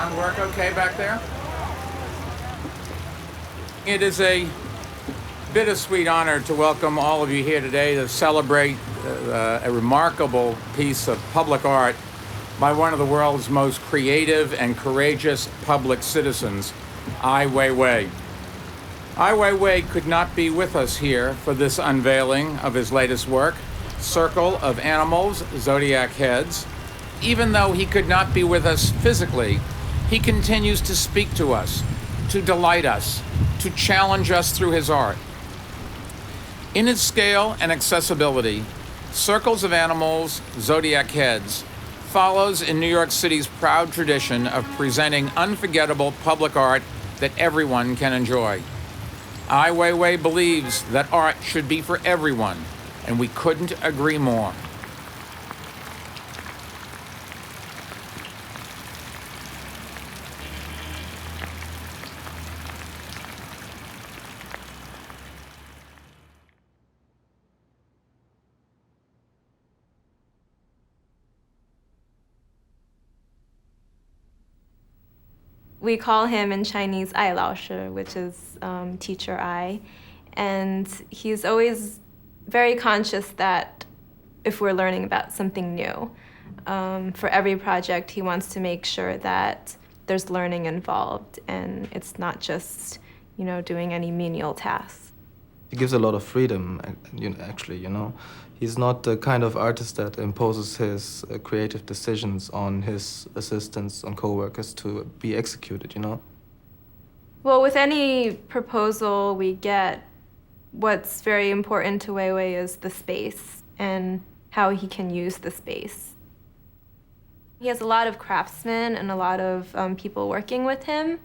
sound work okay back there? It is a bittersweet honor to welcome all of you here today to celebrate a remarkable piece of public art by one of the world's most creative and courageous public citizens, Ai Weiwei. Ai Weiwei could not be with us here for this unveiling of his latest work, Circle of Animals, Zodiac Heads. Even though he could not be with us physically, he continues to speak to us, to delight us, to challenge us through his art. In its scale and accessibility, Circles of Animals, Zodiac Heads follows in New York City's proud tradition of presenting unforgettable public art that everyone can enjoy. Ai Weiwei believes that art should be for everyone, and we couldn't agree more. We call him in Chinese Ai Lao Shi, which is teacher Ai. And he's always very conscious that if we're learning about something new, for every project, he wants to make sure that there's learning involved and it's not just, doing any menial tasks. He gives a lot of freedom, actually. He's not the kind of artist that imposes his creative decisions on his assistants, on co-workers to be executed, Well, with any proposal we get, what's very important to Weiwei is the space and how he can use the space. He has a lot of craftsmen and a lot of people working with him.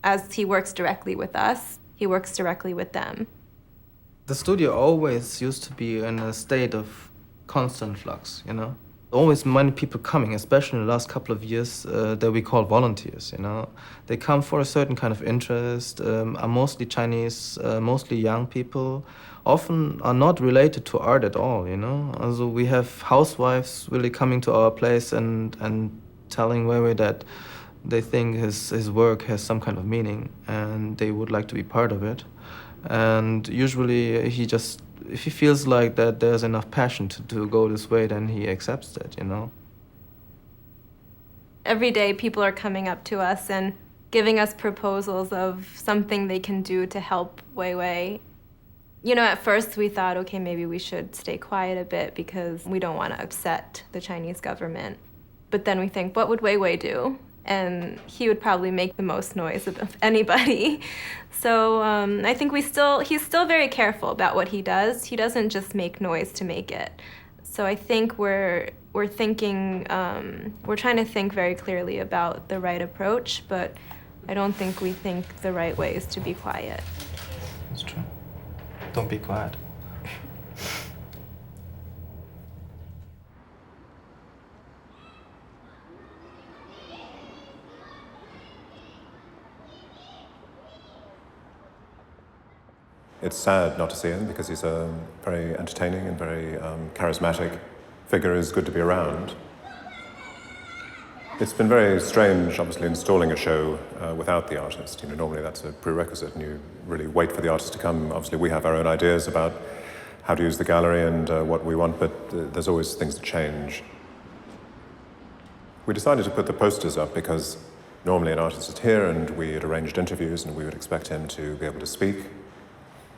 As he works directly with us, he works directly with them. The studio always used to be in a state of constant flux, Always many people coming, especially in the last couple of years, that we call volunteers, They come for a certain kind of interest, are mostly Chinese, mostly young people, often are not related to art at all, Also we have housewives really coming to our place and telling Weiwei that they think his work has some kind of meaning and they would like to be part of it. And usually if he feels like that there's enough passion to go this way, then he accepts that, Every day people are coming up to us and giving us proposals of something they can do to help Weiwei. At first we thought, okay, maybe we should stay quiet a bit because we don't want to upset the Chinese government. But then we think, what would Weiwei do? And he would probably make the most noise of anybody. So I think he's still very careful about what he does. He doesn't just make noise to make it. So I think we're thinking, we're trying to think very clearly about the right approach, but I don't think we think the right way is to be quiet. That's true. Don't be quiet. It's sad not to see him because he's a very entertaining and very charismatic figure who's good to be around. It's been very strange, obviously, installing a show without the artist. Normally that's a prerequisite and you really wait for the artist to come. Obviously, we have our own ideas about how to use the gallery and what we want, but there's always things to change. We decided to put the posters up because normally an artist is here and we had arranged interviews and we would expect him to be able to speak.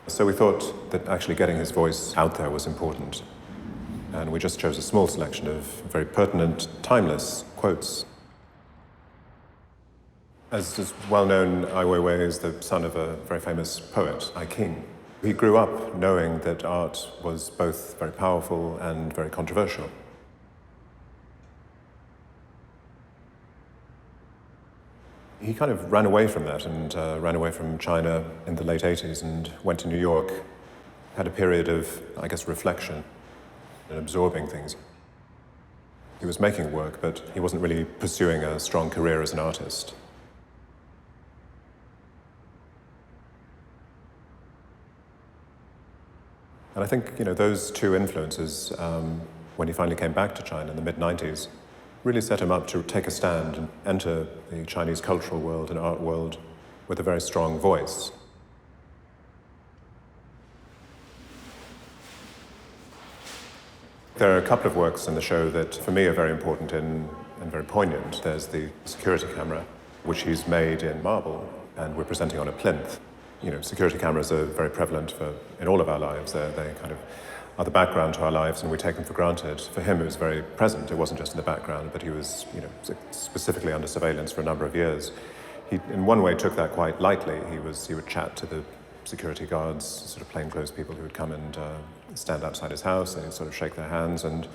So we thought that actually getting his voice out there was important. And we just chose a small selection of very pertinent, timeless quotes. As is well known, Ai Weiwei is the son of a very famous poet, Ai King. He grew up knowing that art was both very powerful and very controversial. He kind of ran away from that and ran away from China in the late 80s and went to New York, had a period of, reflection and absorbing things. He was making work, but he wasn't really pursuing a strong career as an artist. And I think, those two influences, when he finally came back to China in the mid-90s, really set him up to take a stand and enter the Chinese cultural world and art world with a very strong voice. There are a couple of works in the show that, for me, are very important and very poignant. There's the security camera, which he's made in marble, and we're presenting on a plinth. You know, security cameras are very prevalent in all of our lives. They kind of are the background to our lives, and we take them for granted. For him, it was very present. It wasn't just in the background, but he was, you know, specifically under surveillance for a number of years. He, in one way, took that quite lightly. He would chat to the security guards, sort of plainclothes people who would come and stand outside his house, and he'd sort of shake their hands. And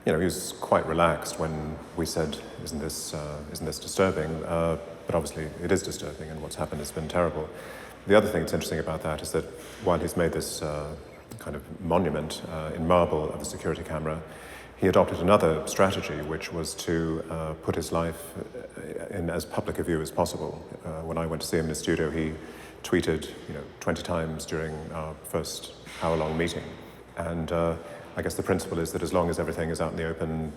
you know, he was quite relaxed when we said, "Isn't this disturbing?" But obviously, it is disturbing, and what's happened has been terrible. The other thing that's interesting about that is that while he's made this kind of monument in marble of the security camera, he adopted another strategy, which was to put his life in as public a view as possible. When I went to see him in his studio, he tweeted, 20 times during our first hour-long meeting. And I guess the principle is that as long as everything is out in the open,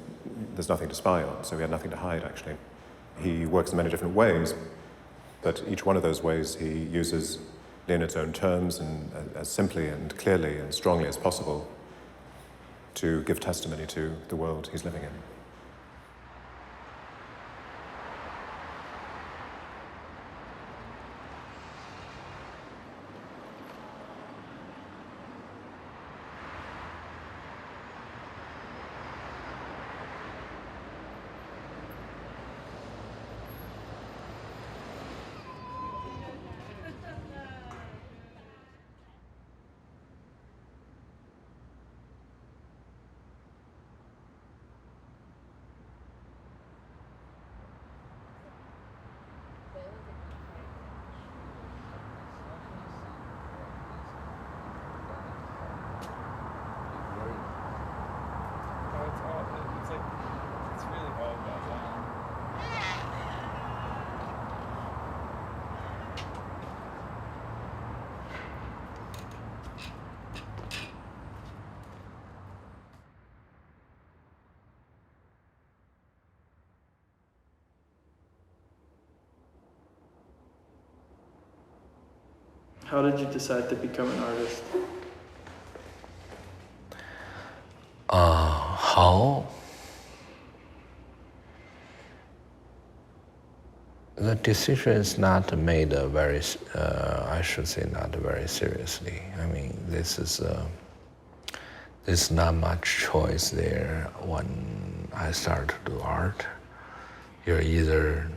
there's nothing to spy on. So he had nothing to hide, actually. He works in many different ways, but each one of those ways he uses Leonard's own terms and as simply and clearly and strongly as possible to give testimony to the world he's living in. How did you decide to become an artist? How? The decision is not made I should say not very seriously. I mean, there's not much choice there when I start to do art. You're either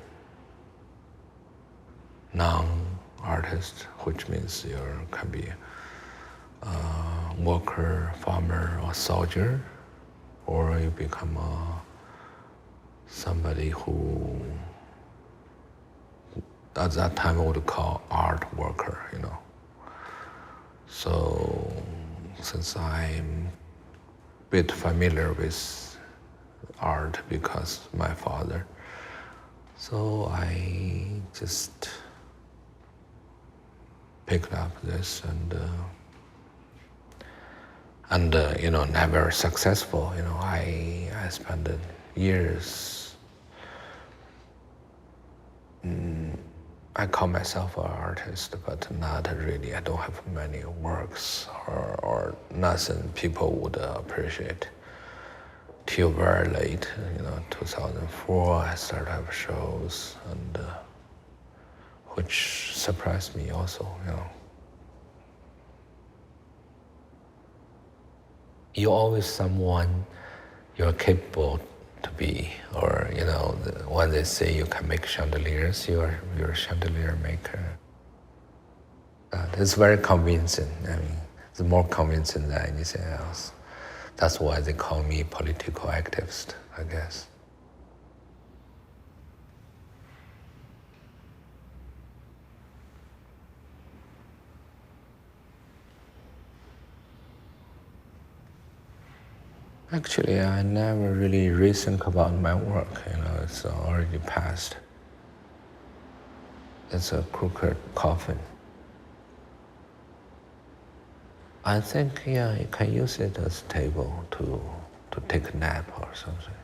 non-artist, which means you can be a worker, farmer, or soldier, or you become somebody who at that time I would call art worker, So since I'm a bit familiar with art because my father, so I just picked up this and never successful. I spent years. I call myself an artist, but not really. I don't have many works or nothing people would appreciate. Till very late, 2004, I started to have shows, and which surprised me also, You're always someone you're capable to be, or when they say you can make chandeliers, you're a chandelier maker. It's very convincing. I mean, it's more convincing than anything else. That's why they call me political activist, I guess. Actually, I never really rethink about my work. It's already past. It's a crooked coffin. I think, you can use it as a table to take a nap or something.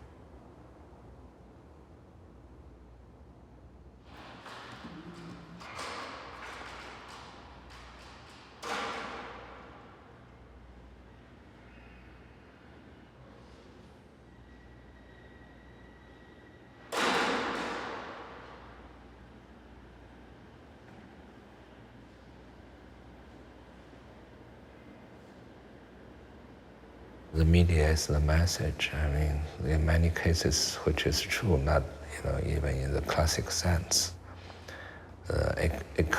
the media is the message. I mean, in many cases, which is true, not even in the classic sense. It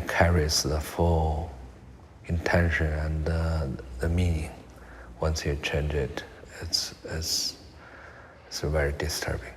carries the full intention and the meaning. Once you change it, it's very disturbing.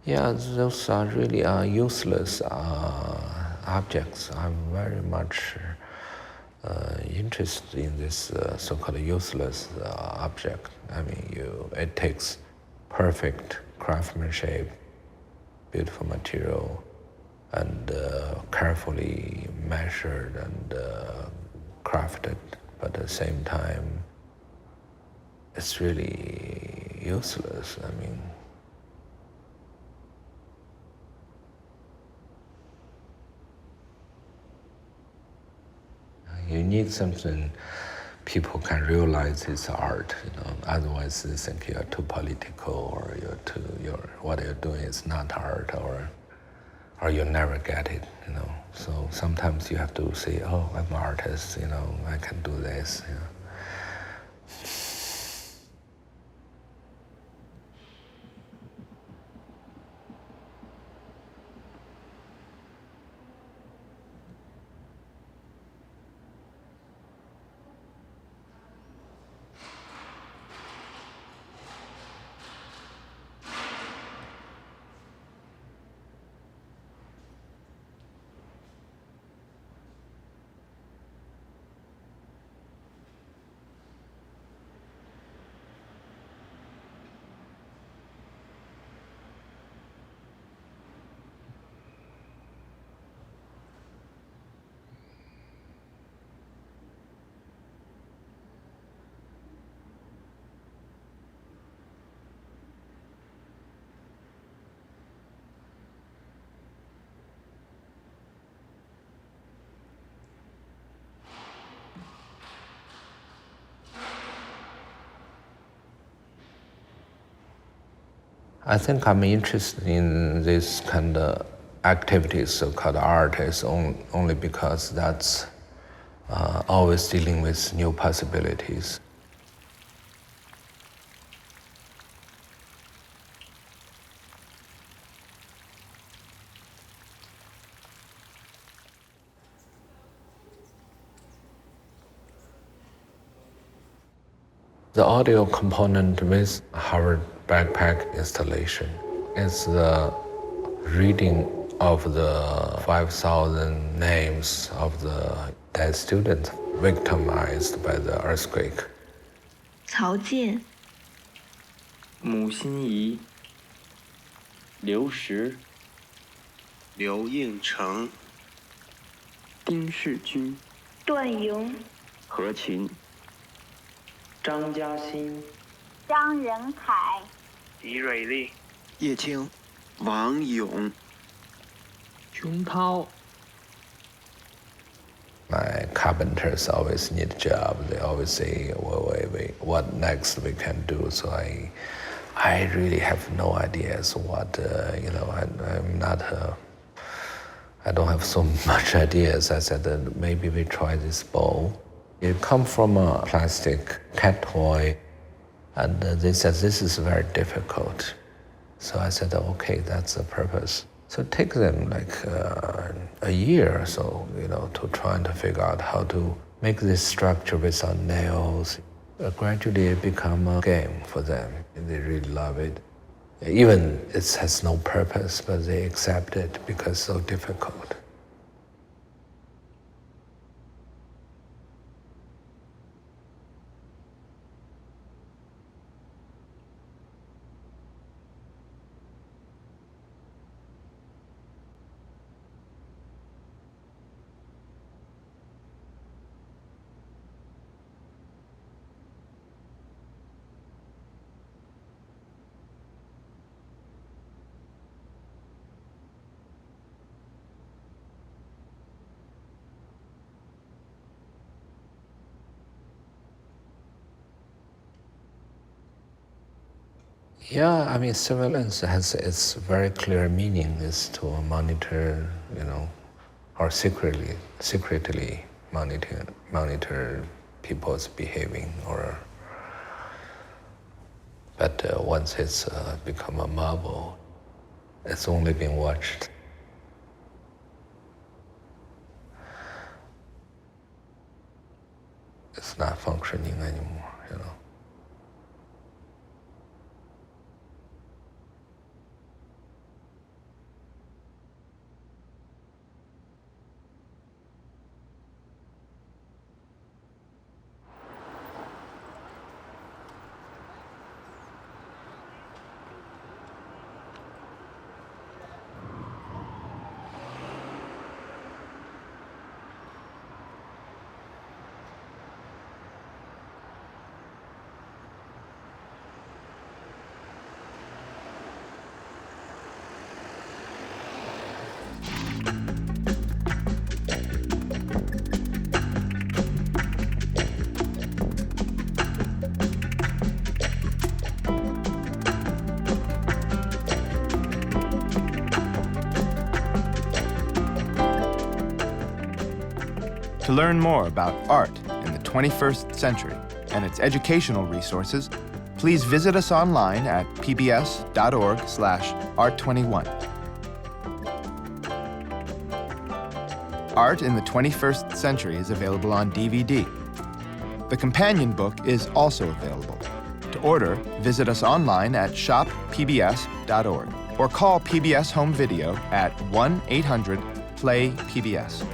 Yeah, those are really useless objects. I'm very much interested in this so-called useless object. I mean, it takes perfect craftsmanship, beautiful material, and carefully measured and crafted, but at the same time, it's really useless. I mean, you need something people can realize it's art, Otherwise, they think you're too political, or what you're doing is not art, or you'll never get it, So sometimes you have to say, "Oh, I'm an artist, I can do this." I think I'm interested in this kind of activities, so-called art, is only because that's always dealing with new possibilities. The audio component with Harvard backpack installation is the reading of the 5,000 names of the dead students victimized by the earthquake. 曹健、母心怡、刘石、刘应成、丁世军、段莹、何琴、张嘉欣、张仁凯、李蕊丽、叶青、王勇、熊涛。My carpenters always need a job. They always say, wait, what next we can do? So I really have no ideas what, I'm not, I don't have so much ideas. I said that maybe we try this bowl. It comes from a plastic cat toy, and they said this is very difficult. So I said, okay, that's the purpose. So it takes them like a year or so, to try to figure out how to make this structure without nails. Gradually it become a game for them. They really love it. Even it has no purpose, but they accept it because it's so difficult. Yeah, I mean, surveillance has its very clear meaning is to monitor, or secretly monitor people's behaving, but once it's become a marvel, it's only been watched. It's not functioning anymore, To learn more about art in the 21st century and its educational resources, please visit us online at pbs.org/art21. Art in the 21st Century is available on DVD. The companion book is also available. To order, visit us online at shoppbs.org or call PBS Home Video at 1-800-PLAY-PBS.